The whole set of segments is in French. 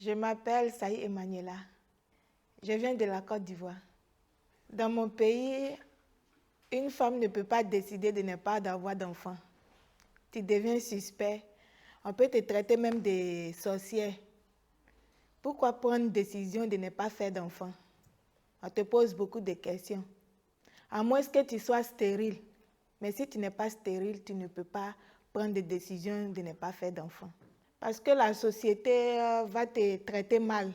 Je m'appelle Saï Emmanuela. Je viens de la Côte d'Ivoire. Dans mon pays, une femme ne peut pas décider de ne pas avoir d'enfant. Tu deviens suspect. On peut te traiter même de sorcière. Pourquoi prendre une décision de ne pas faire d'enfant? On te pose beaucoup de questions. À moins que tu sois stérile. Mais si tu n'es pas stérile, tu ne peux pas prendre des décisions de ne pas faire d'enfant. Parce que la société va te traiter mal.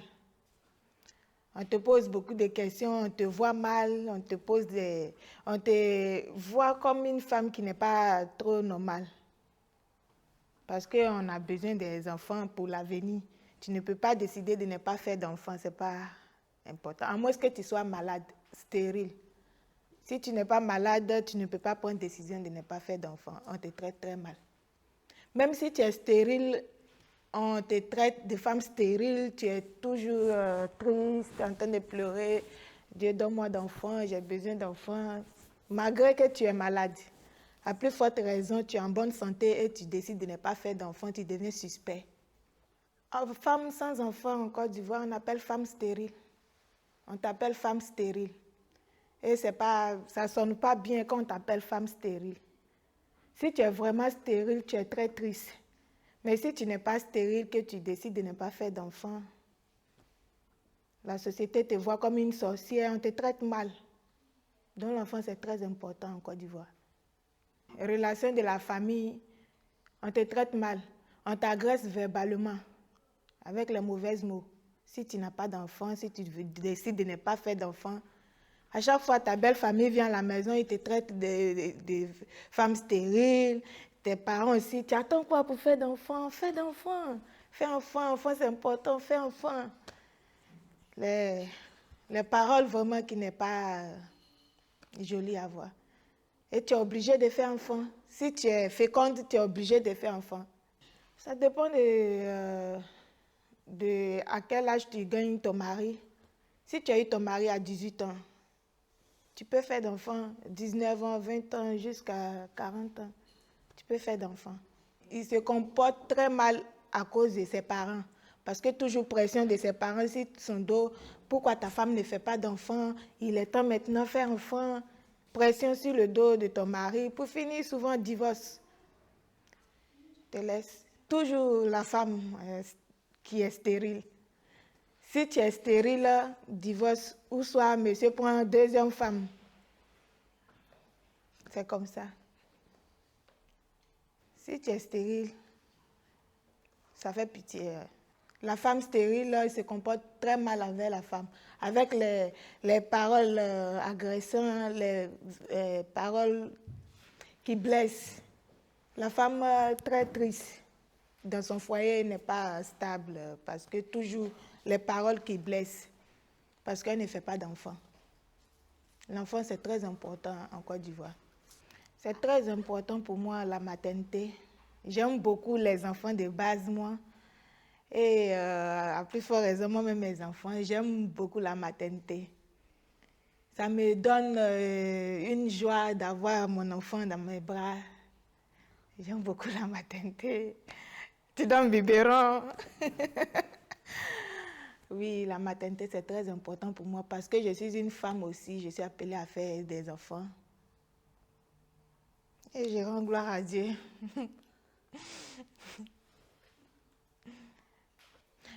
On te pose beaucoup de questions, on te voit mal, on te voit comme une femme qui n'est pas trop normale. Parce qu'on a besoin des enfants pour l'avenir. Tu ne peux pas décider de ne pas faire d'enfants, ce n'est pas important. À moins que tu sois malade, stérile. Si tu n'es pas malade, tu ne peux pas prendre décision de ne pas faire d'enfants. On te traite très mal. Même si tu es stérile, on te traite de femme stérile, tu es toujours triste, en train de pleurer. Dieu, donne-moi d'enfants, j'ai besoin d'enfants. Malgré que tu es malade, à plus forte raison, tu es en bonne santé et tu décides de ne pas faire d'enfants, tu deviens suspect. Femme sans enfant en Côte d'Ivoire, on appelle femme stérile. On t'appelle femme stérile. Et ça ne sonne pas bien quand on t'appelle femme stérile. Si tu es vraiment stérile, tu es très triste. Mais si tu n'es pas stérile, que tu décides de ne pas faire d'enfant, la société te voit comme une sorcière, on te traite mal. Donc l'enfant, c'est très important en Côte d'Ivoire. Relation de la famille, on te traite mal. On t'agresse verbalement, avec les mauvais mots. Si tu n'as pas d'enfant, si tu décides de ne pas faire d'enfant, à chaque fois ta belle famille vient à la maison, ils te traitent de femmes stériles. Tes parents aussi, tu attends quoi pour faire d'enfants? Fais d'enfants. Fais enfant, enfant c'est important, fais enfant. Les paroles vraiment qui n'est pas jolies à voir. Et tu es obligé de faire enfant. Si tu es féconde, tu es obligé de faire enfant. Ça dépend de à quel âge tu gagnes ton mari. Si tu as eu ton mari à 18 ans, tu peux faire d'enfants, 19 ans, 20 ans, jusqu'à 40 ans. Tu peux faire d'enfants. Il se comporte très mal à cause de ses parents. Parce que toujours pression de ses parents, si son dos, pourquoi ta femme ne fait pas d'enfants? Il est temps maintenant de faire enfant. Pression sur le dos de ton mari. Pour finir, souvent, divorce. Te laisse. Toujours la femme qui est stérile. Si tu es stérile, divorce, ou soit monsieur prend une deuxième femme. C'est comme ça. Si tu es stérile, ça fait pitié. La femme stérile, elle se comporte très mal avec la femme. Avec les paroles agressantes, les paroles qui blessent. La femme très triste dans son foyer n'est pas stable parce que toujours les paroles qui blessent. Parce qu'elle ne fait pas d'enfant. L'enfant, c'est très important en Côte d'Ivoire. C'est très important pour moi, la maternité. J'aime beaucoup les enfants de base, moi. Et à plus forte raison, moi-même, mes enfants, j'aime beaucoup la maternité. Ça me donne une joie d'avoir mon enfant dans mes bras. J'aime beaucoup la maternité. Tu donnes biberon. Oui, la maternité, c'est très important pour moi parce que je suis une femme aussi. Je suis appelée à faire des enfants. Et je rends gloire à Dieu.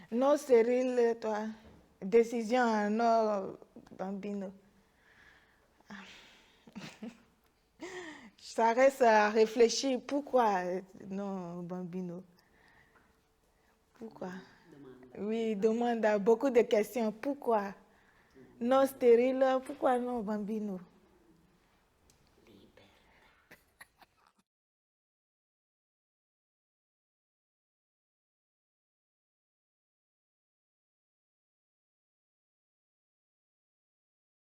Non, Cyril, toi. Décision, non, Bambino. Ça reste à réfléchir. Pourquoi non, Bambino? Pourquoi? Oui, demande beaucoup de questions. Pourquoi? Non stérile, pourquoi non, Bambino?